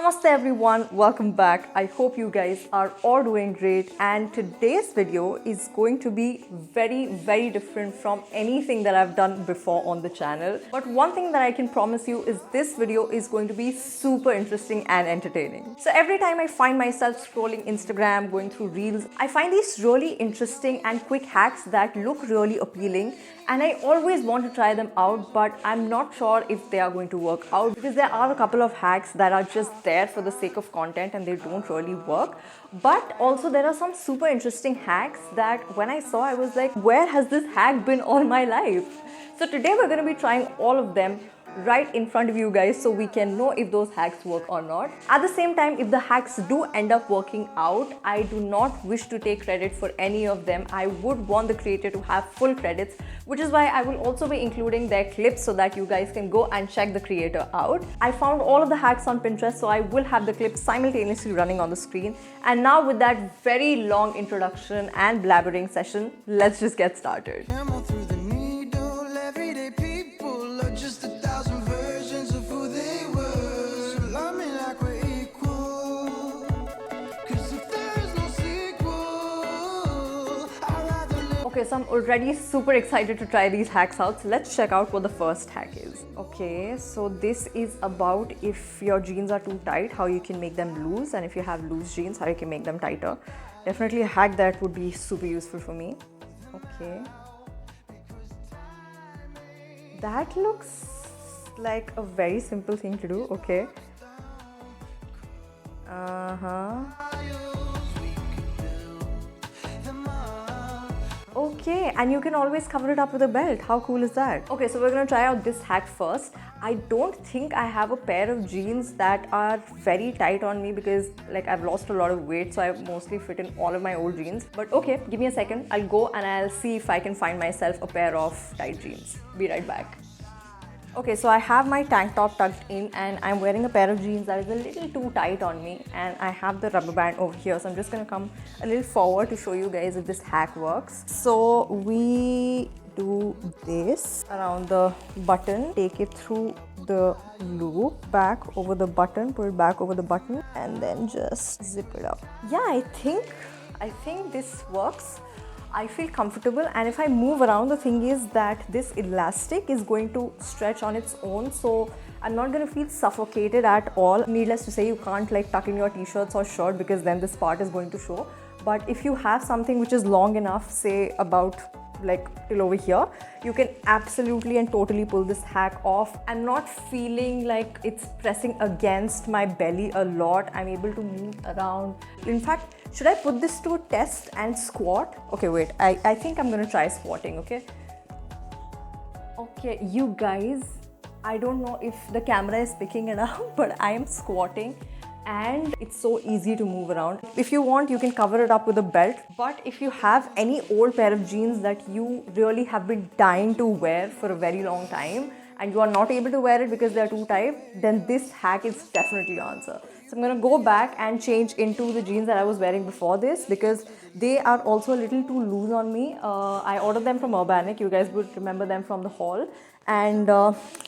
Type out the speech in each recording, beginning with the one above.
Namaste everyone, welcome back. I hope you guys are all doing great, and today's video is going to be very different from anything that I've done before on the channel. But one thing that I can promise you is this video is going to be super interesting and entertaining. So every time I find myself scrolling Instagram, going through reels, I find these really interesting and quick hacks that look really appealing, and I always want to try them out, but I'm not sure if they are going to work out because there are a couple of hacks that are just there for the sake of content and they don't really work. But also there are some super interesting hacks that when I saw, I was like, where has this hack been all my life? So today we're going to be trying all of them right in front of you guys so we can know if those hacks work or not. At the same time, if the hacks do end up working out, I do not wish to take credit for any of them. I would want the creator to have full credits, which is why I will also be including their clips so that you guys can go and check the creator out. I found all of the hacks on Pinterest, so I will have the clips simultaneously running on the screen. And now with that very long introduction and blabbering session, let's just get started. Okay, so I'm already super excited to try these hacks out. So let's check out what the first hack is. Okay, so this is about if your jeans are too tight, how you can make them loose, and if you have loose jeans, how you can make them tighter. Definitely a hack that would be super useful for me. Okay. That looks like a very simple thing to do. Okay. Okay, and you can always cover it up with a belt. How cool is that? Okay, so we're gonna try out this hack first. I don't think I have a pair of jeans that are very tight on me because like I've lost a lot of weight, so I mostly fit in all of my old jeans. But okay, give me a second. I'll go and I'll see if I can find myself a pair of tight jeans. Be right back. Okay, so I have my tank top tucked in and I'm wearing a pair of jeans that is a little too tight on me, and I have the rubber band over here. So I'm just gonna come a little forward to show you guys if this hack works. So we do this around the button, take it through the loop, back over the button, put it back over the button, and then just zip it up. Yeah, I think this works. I feel comfortable, and if I move around, the thing is that this elastic is going to stretch on its own, so I'm not going to feel suffocated at all. Needless to say, you can't like tuck in your t-shirts or shirt because then this part is going to show. But if you have something which is long enough, say about like till over here, you can absolutely and totally pull this hack off. I'm not feeling like it's pressing against my belly a lot. I'm able to move around. In fact, should I put this to a test and squat? Okay, wait, I think I'm gonna try squatting, okay? Okay, you guys, I don't know if the camera is picking it up, but I am squatting and it's so easy to move around. If you want, you can cover it up with a belt, but if you have any old pair of jeans that you really have been dying to wear for a very long time and you are not able to wear it because they are too tight, then this hack is definitely the answer. So I'm gonna go back and change into the jeans that I was wearing before this because they are also a little too loose on me. I ordered them from Urbanic, you guys would remember them from the haul, and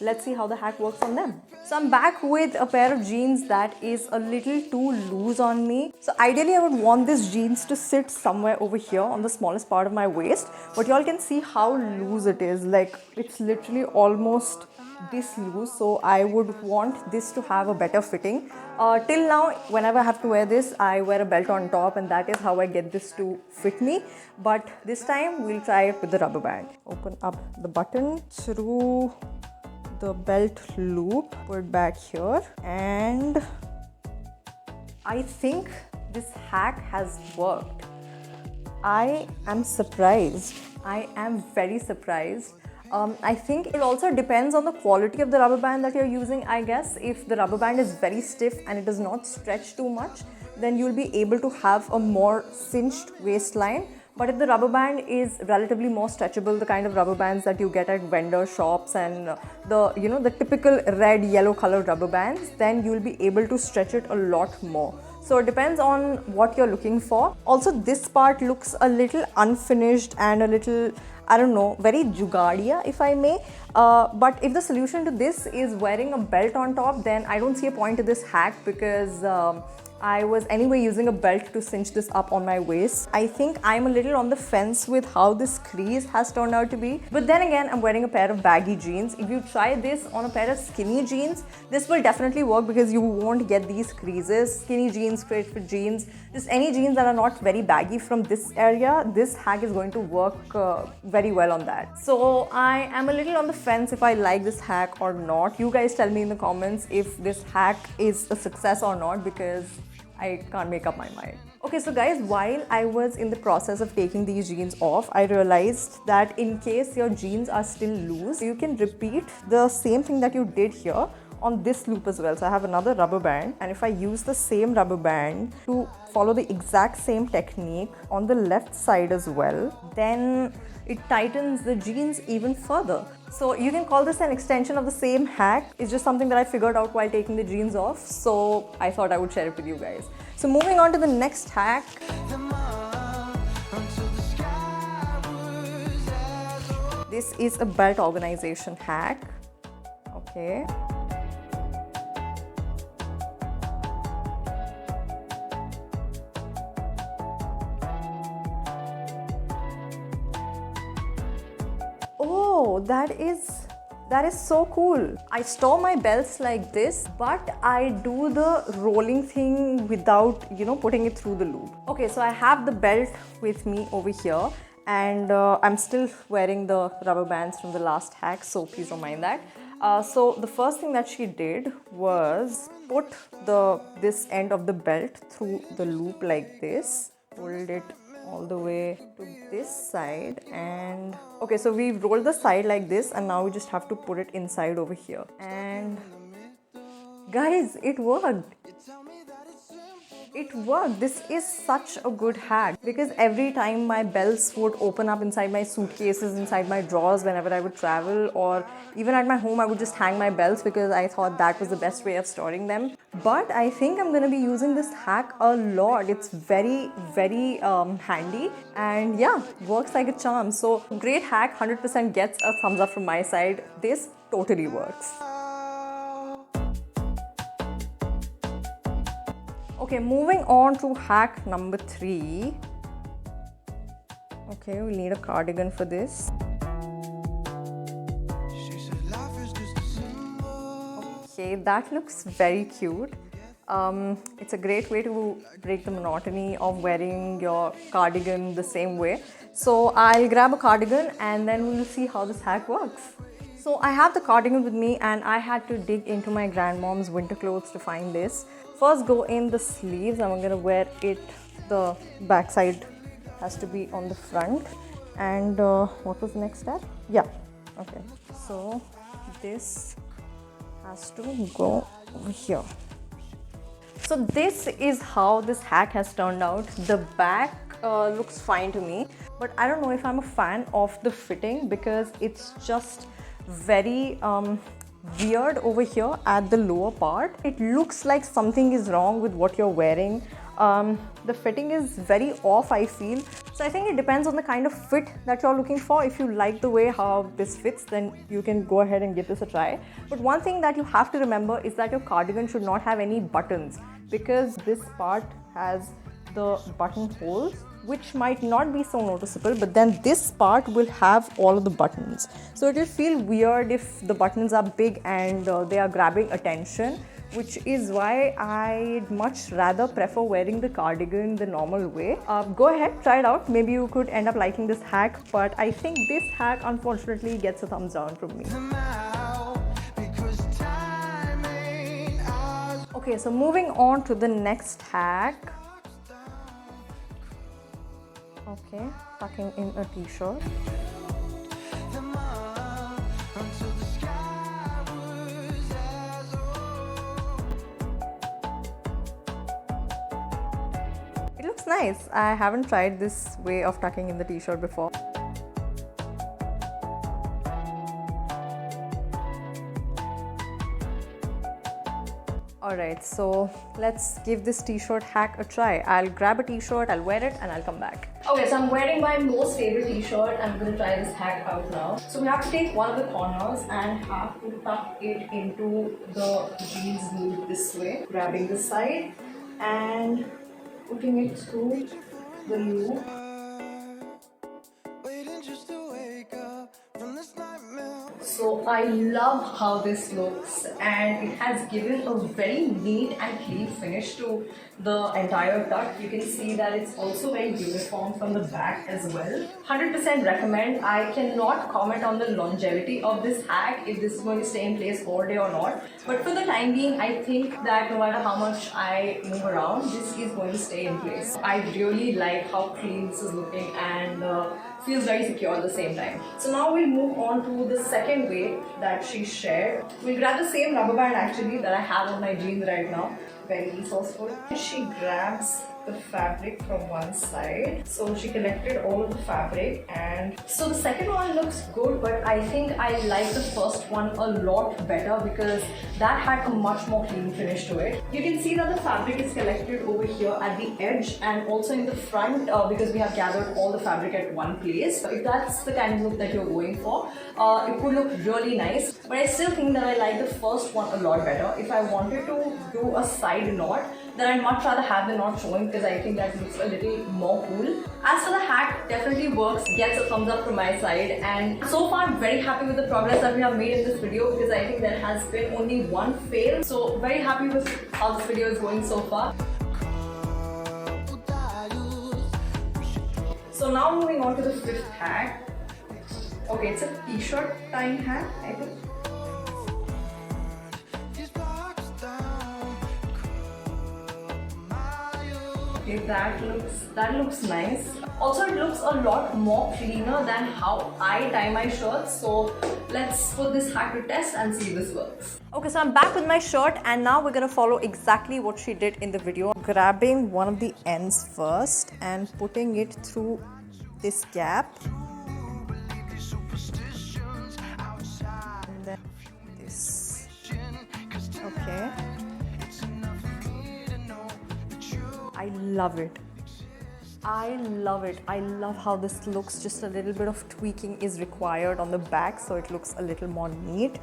let's see how the hack works on them. So I'm back with a pair of jeans that is a little too loose on me. So ideally I would want this jeans to sit somewhere over here on the smallest part of my waist, but y'all can see how loose it is. Like it's literally almost this loose, so I would want this to have a better fitting. Till now, whenever I have to wear this, I wear a belt on top, and that is how I get this to fit me. But this time we'll try it with the rubber band. Open up the button through the belt loop, put it back here, and I think this hack has worked. I am surprised. I am very surprised. I think it also depends on the quality of the rubber band that you're using, I guess. If the rubber band is very stiff and it does not stretch too much, then you'll be able to have a more cinched waistline. But if the rubber band is relatively more stretchable, the kind of rubber bands that you get at vendor shops and the typical red, yellow colored rubber bands, then you'll be able to stretch it a lot more. So it depends on what you're looking for. Also, this part looks a little unfinished and a little, I don't know, very jugadia, if I may. But if the solution to this is wearing a belt on top, then I don't see a point to this hack, because I was anyway using a belt to cinch this up on my waist. I think I'm a little on the fence with how this crease has turned out to be. But then again, I'm wearing a pair of baggy jeans. If you try this on a pair of skinny jeans, this will definitely work, because you won't get these creases. Skinny jeans, straight fit jeans, just any jeans that are not very baggy from this area, this hack is going to work very well on that. So I am a little on the fence if I like this hack or not. You guys tell me in the comments if this hack is a success or not, because I can't make up my mind. Okay, so guys, while I was in the process of taking these jeans off, I realized that in case your jeans are still loose, you can repeat the same thing that you did here on this loop as well. So I have another rubber band, and if I use the same rubber band to follow the exact same technique on the left side as well, then it tightens the jeans even further. So you can call this an extension of the same hack. It's just something that I figured out while taking the jeans off, so I thought I would share it with you guys. So moving on to the next hack. This is a belt organization hack. Okay. Oh, that is so cool. I store my belts like this, but I do the rolling thing without, putting it through the loop. Okay, so I have the belt with me over here, and I'm still wearing the rubber bands from the last hack, so please don't mind that. So the first thing that she did was put this end of the belt through the loop like this, hold it all the way to this side, and okay, so we rolled the side like this, and now we just have to put it inside over here. And guys, it worked. It worked. This is such a good hack, because every time my belts would open up inside my suitcases, inside my drawers whenever I would travel, or even at my home, I would just hang my belts because I thought that was the best way of storing them. But I think I'm going to be using this hack a lot. It's very, very handy, and yeah, works like a charm. So great hack, 100% gets a thumbs up from my side. This totally works. Okay, moving on to hack number 3. Okay, we'll need a cardigan for this. Okay, that looks very cute. It's a great way to break the monotony of wearing your cardigan the same way. So I'll grab a cardigan and then we'll see how this hack works. So I have the cardigan with me, and I had to dig into my grandmom's winter clothes to find this. First go in the sleeves. I'm going to wear it, the back side has to be on the front. And what was the next step? Yeah, okay. So this has to go over here. So this is how this hack has turned out. The back looks fine to me, but I don't know if I'm a fan of the fitting, because it's just very weird over here at the lower part. It looks like something is wrong with what you're wearing. The fitting is very off, I feel. So I think it depends on the kind of fit that you're looking for. If you like the way how this fits, then you can go ahead and give this a try. But one thing that you have to remember is that your cardigan should not have any buttons, because this part has the button holes, which might not be so noticeable, but then this part will have all of the buttons. So it will feel weird if the buttons are big and they are grabbing attention, which is why I'd much rather prefer wearing the cardigan the normal way. Go ahead, try it out. Maybe you could end up liking this hack, but I think this hack unfortunately gets a thumbs down from me. Okay, so moving on to the next hack. Okay, tucking in a t-shirt. It looks nice. I haven't tried this way of tucking in the t-shirt before. Alright, so let's give this t-shirt hack a try. I'll grab a t-shirt, I'll wear it, and I'll come back. Okay, so I'm wearing my most favorite t-shirt. I'm gonna try this hack out now. So we have to take one of the corners and have to tuck it into the jeans loop this way. Grabbing this side and putting it through the loop. So I love how this looks, and it has given a very neat and clean finish to the entire tuck. You can see that it's also very uniform from the back as well. 100% recommend. I cannot comment on the longevity of this hack, if this is going to stay in place all day or not. But for the time being, I think that no matter how much I move around, this is going to stay in place. I really like how clean this is looking and feels very secure at the same time. So now we'll move on to the second way that she shared. We'll grab the same rubber band actually that I have on my jeans right now. Very resourceful. She grabs the fabric from one side. So she collected all of the fabric, and so the second one looks good, but I think I like the first one a lot better because that had a much more clean finish to it. You can see that the fabric is collected over here at the edge and also in the front because we have gathered all the fabric at one place. If that's the kind of look that you're going for, it would look really nice, but I still think that I like the first one a lot better. If I wanted to do a side knot, then I'd much rather have the knot showing because I think that looks a little more cool. As for the hack, definitely works, gets a thumbs up from my side, and so far I'm very happy with the progress that we have made in this video because I think there has been only one fail. So very happy with how this video is going so far. So now moving on to the fifth hack. Okay, it's a t-shirt tying hack, I think. Okay, that looks nice. Also, it looks a lot more cleaner than how I tie my shirts. So let's put this hack to test and see if this works. Okay, so I'm back with my shirt, and now we're gonna follow exactly what she did in the video. Grabbing one of the ends first and putting it through this gap. And then this. Okay. I love it. I love it. I love how this looks. Just a little bit of tweaking is required on the back so it looks a little more neat.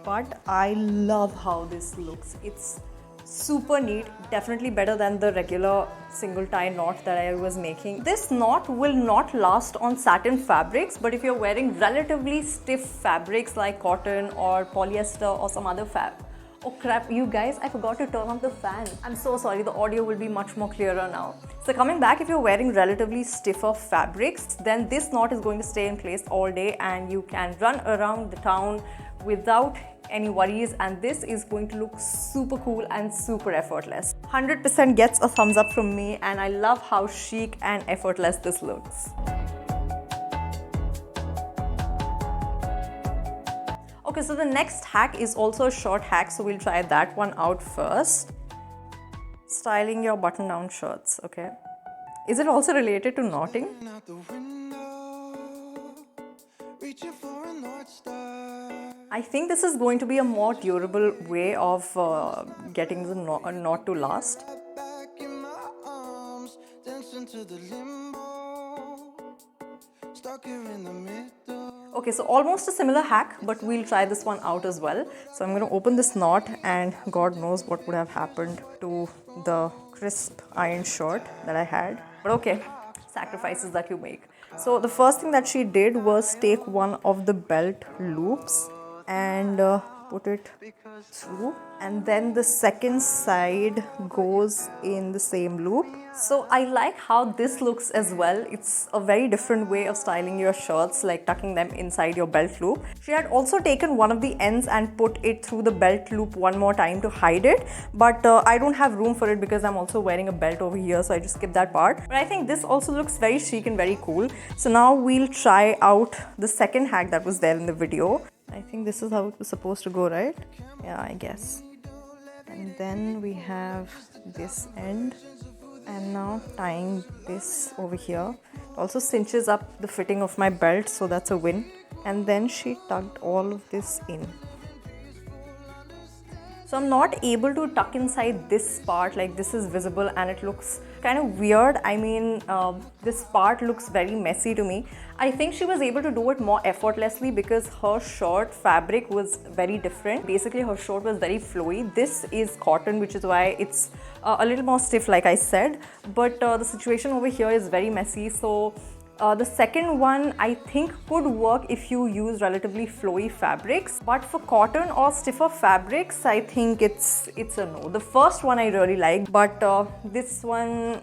But I love how this looks. It's super neat. Definitely better than the regular single tie knot that I was making. This knot will not last on satin fabrics, but if you're wearing relatively stiff fabrics like cotton or polyester or some other fabric. Oh crap, you guys, I forgot to turn off the fan. I'm so sorry, the audio will be much more clearer now. So coming back, if you're wearing relatively stiffer fabrics, then this knot is going to stay in place all day and you can run around the town without any worries, and this is going to look super cool and super effortless. 100% gets a thumbs up from me, and I love how chic and effortless this looks. Okay, so the next hack is also a short hack, so we'll try that one out first. Styling your button-down shirts, okay? Is it also related to knotting? I think this is going to be a more durable way of getting the knot to last. Okay, so almost a similar hack, but we'll try this one out as well. So I'm going to open this knot, and God knows what would have happened to the crisp iron shirt that I had. But okay, sacrifices that you make. So the first thing that she did was take one of the belt loops and put it through, and then the second side goes in the same loop. So I like how this looks as well. It's a very different way of styling your shirts, like tucking them inside your belt loop. She had also taken one of the ends and put it through the belt loop one more time to hide it, but I don't have room for it because I'm also wearing a belt over here, so I just skipped that part. But I think this also looks very chic and very cool. So now we'll try out the second hack that was there in the video. I think this is how it was supposed to go, right? Yeah, I guess. And then we have this end, and now tying this over here. It also cinches up the fitting of my belt, so that's a win. And then she tucked all of this in. So I'm not able to tuck inside this part, like this is visible and it looks kind of weird. I mean, this part looks very messy to me. I think she was able to do it more effortlessly because her shirt fabric was very different. Basically, her shirt was very flowy. This is cotton, which is why it's a little more stiff, like I said. But the situation over here is very messy. So the second one I think could work if you use relatively flowy fabrics, but for cotton or stiffer fabrics I think it's a no. The first one I really like, but this one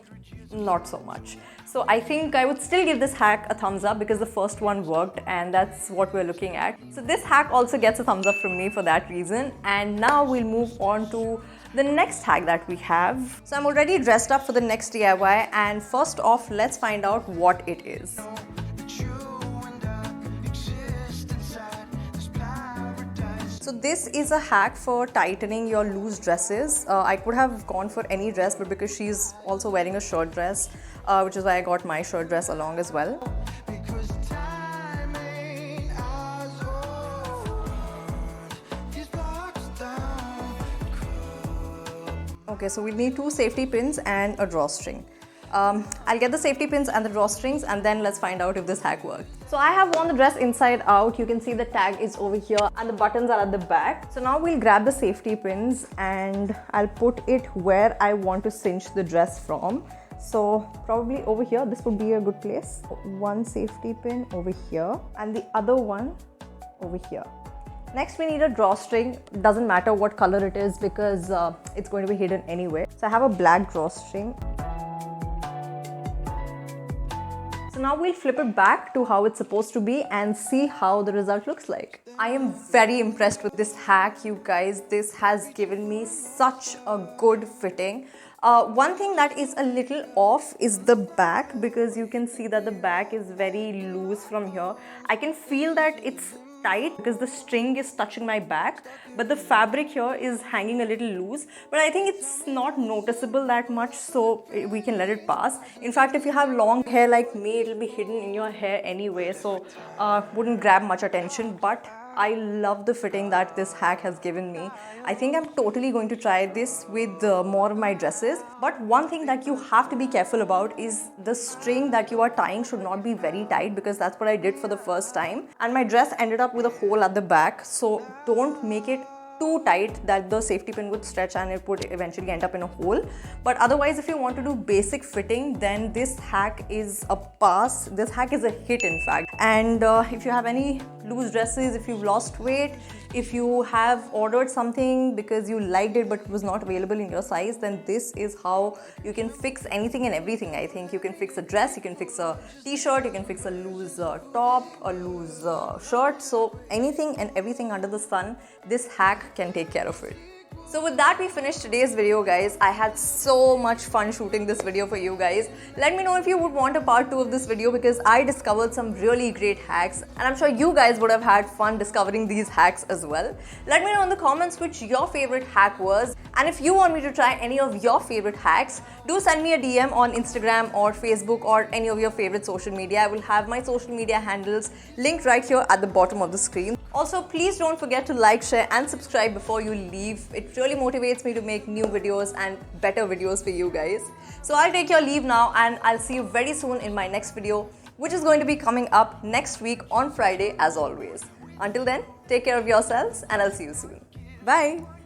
not so much. So I think I would still give this hack a thumbs up because the first one worked and that's what we're looking at. So this hack also gets a thumbs up from me for that reason. And now we'll move on to the next hack that we have. So I'm already dressed up for the next DIY, and first off, let's find out what it is. So this is a hack for tightening your loose dresses. I could have gone for any dress, but because she's also wearing a shirt dress, which is why I got my shirt dress along as well. Okay, so we need 2 safety pins and a drawstring. I'll get the safety pins and the drawstrings and then let's find out if this hack works. So I have worn the dress inside out. You can see the tag is over here and the buttons are at the back. So now we'll grab the safety pins and I'll put it where I want to cinch the dress from. So probably over here, this would be a good place. 1 safety pin over here and the other one over here. Next we need a drawstring. Doesn't matter what color it is because it's going to be hidden anyway. So I have a black drawstring. So now we'll flip it back to how it's supposed to be and see how the result looks like. I am very impressed with this hack, you guys. This has given me such a good fitting. One thing that is a little off is the back, because you can see that the back is very loose from here. I can feel that it's tight because the string is touching my back, but the fabric here is hanging a little loose, but I think it's not noticeable that much, so we can let it pass. In fact, if you have long hair like me, it'll be hidden in your hair anyway, so wouldn't grab much attention. But I love the fitting that this hack has given me. I think I'm totally going to try this with more of my dresses. But one thing that you have to be careful about is the string that you are tying should not be very tight, because that's what I did for the first time. And my dress ended up with a hole at the back. So don't make it too tight that the safety pin would stretch and it would eventually end up in a hole. But otherwise, if you want to do basic fitting, then this hack is a pass. This hack is a hit, in fact. And if you have any loose dresses, if you've lost weight, if you have ordered something because you liked it but it was not available in your size, then this is how you can fix anything and everything. I think you can fix a dress, you can fix a t-shirt, you can fix a loose top, a loose shirt. So anything and everything under the sun, this hack can take care of it. So with that, we finished today's video, guys. I had so much fun shooting this video for you guys. Let me know if you would want a part 2 of this video, because I discovered some really great hacks and I'm sure you guys would have had fun discovering these hacks as well. Let me know in the comments which your favorite hack was, and if you want me to try any of your favorite hacks, do send me a DM on Instagram or Facebook or any of your favorite social media. I will have my social media handles linked right here at the bottom of the screen. Also, please don't forget to like, share and subscribe before you leave. It really motivates me to make new videos and better videos for you guys. So I'll take your leave now and I'll see you very soon in my next video, which is going to be coming up next week on Friday as always. Until then, take care of yourselves and I'll see you soon. Bye!